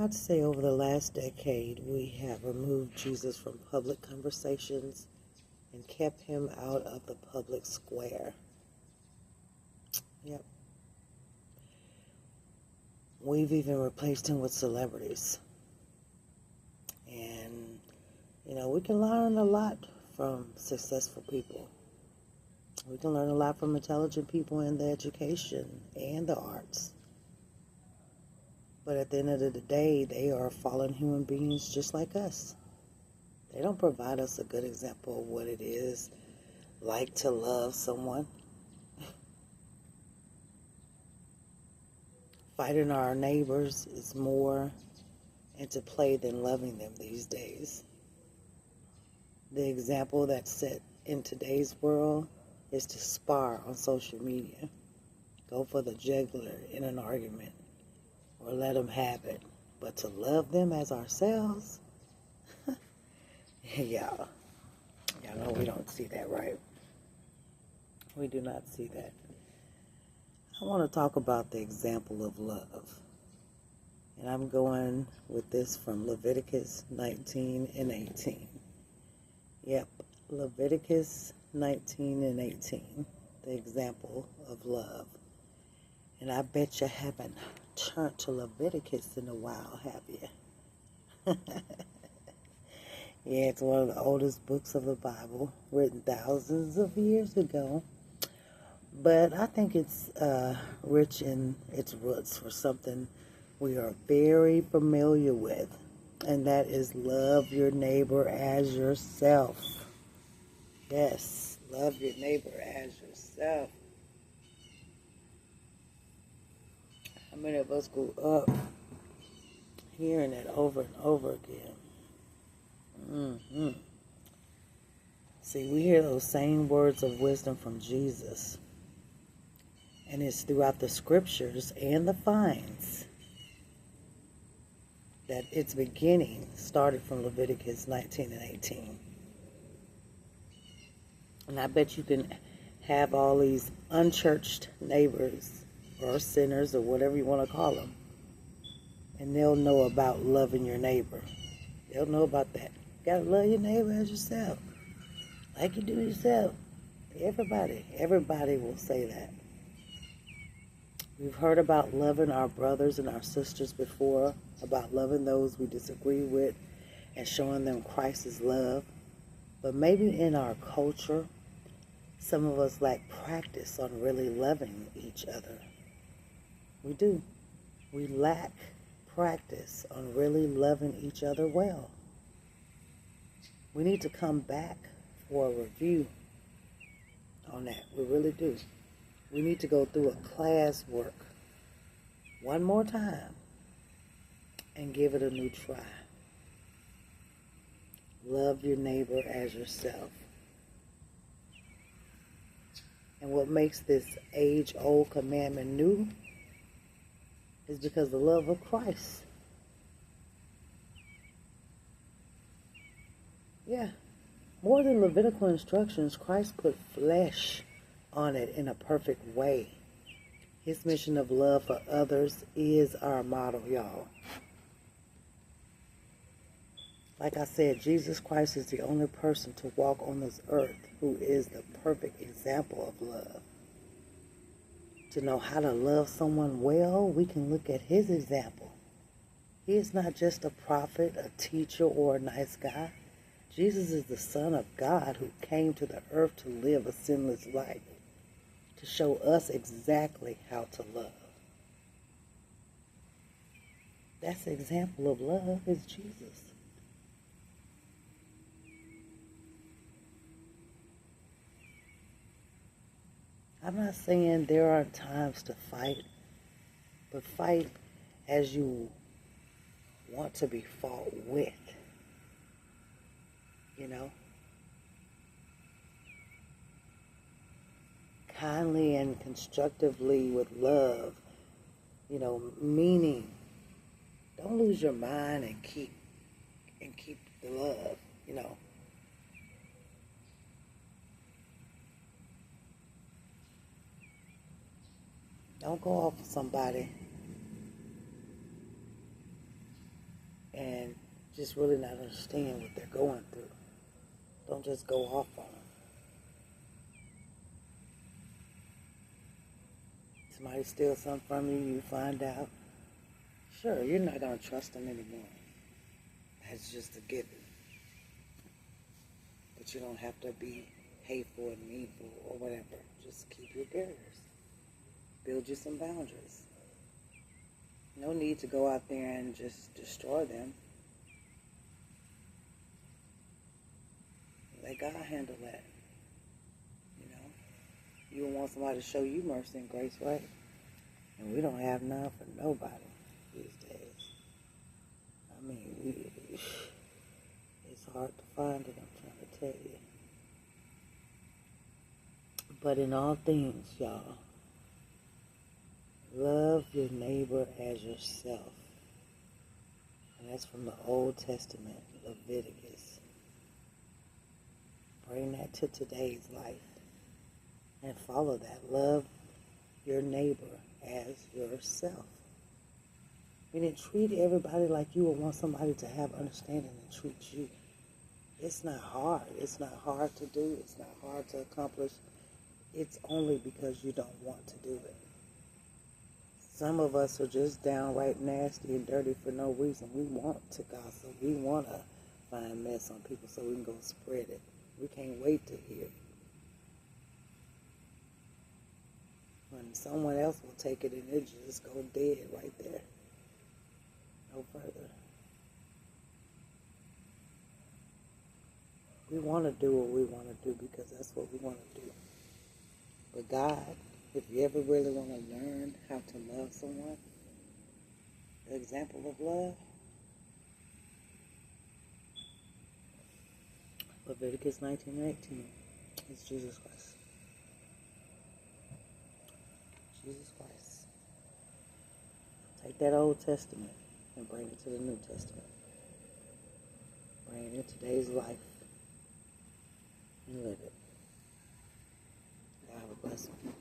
I'd say over the last decade, we have removed Jesus from public conversations and kept him out of the public square. Yep. We've even replaced him with celebrities. And, we can learn a lot from successful people. We can learn a lot from intelligent people in the education and the arts. But at the end of the day, they are fallen human beings just like us. They don't provide us a good example of what it is like to love someone. Fighting our neighbors is more into play than loving them these days. The example that's set in today's world is to spar on social media. Go for the jugular in an argument or let them have it. But to love them as ourselves, y'all know we don't see that, right? We do not see that. I want to talk about the example of love. And I'm going with this from Leviticus 19 and 18. Yep, Leviticus 19 and 18, the example of love. And I bet you haven't turned to Leviticus in a while, have you? Yeah, it's one of the oldest books of the Bible, written thousands of years ago. But I think it's rich in its roots for something we are very familiar with, and that is love your neighbor as yourself. Yes, love your neighbor as yourself. How many of us grew up hearing it over and over again? See, we hear those same words of wisdom from Jesus, and it's throughout the scriptures and the finds that its beginning started from Leviticus 19 and 18. And I bet you can have all these unchurched neighbors or sinners or whatever you want to call them, and they'll know about loving your neighbor. They'll know about that. You gotta love your neighbor as yourself, like you do yourself. Everybody will say that. We've heard about loving our brothers and our sisters before, about loving those we disagree with and showing them Christ's love. But maybe in our culture, some of us lack practice on really loving each other. We do. We lack practice on really loving each other well. We need to come back for a review on that. We really do. We need to go through a class work one more time and give it a new try. Love your neighbor as yourself. And what makes this age-old commandment new is because the love of Christ. Yeah. More than Levitical instructions, Christ put flesh on it in a perfect way. His mission of love for others is our model, y'all. Like I said, Jesus Christ is the only person to walk on this earth who is the perfect example of love. To know how to love someone well, we can look at his example. He is not just a prophet, a teacher, or a nice guy. Jesus is the Son of God who came to the earth to live a sinless life, to show us exactly how to love. That's the example of love, is Jesus. I'm not saying there aren't times to fight, but fight as you want to be fought with. Kindly and constructively with love, meaning don't lose your mind and keep the love, Don't go off with somebody just really not understand what they're going through. Don't just go off on them. Somebody steals something from you, you find out. Sure, you're not going to trust them anymore. That's just a given. But you don't have to be hateful and meanful or whatever. Just keep your barriers. Build you some boundaries. No need to go out there and just destroy them. Let God handle that. You know, you want somebody to show you mercy and grace, right? And we don't have none for nobody these days. I mean, it's hard to find it, I'm trying to tell you. But in all things, y'all, love your neighbor as yourself. And that's from the Old Testament, Leviticus. Bring that to today's life and follow that. Love your neighbor as yourself. Meaning treat everybody like you would want somebody to have understanding and treat you. It's not hard. It's not hard to do. It's not hard to accomplish. It's only because you don't want to do it. Some of us are just downright nasty and dirty for no reason. We want to gossip. We want to find mess on people so we can go spread it. We can't wait to hear it. When someone else will take it and it just go dead right there. No further. We want to do what we want to do because that's what we want to do. But God, if you ever really want to learn how to love someone, the example of love, Leviticus 19:18 is Jesus Christ. Jesus Christ. Take that Old Testament and bring it to the New Testament. Bring it in today's life and live it. God have a blessing.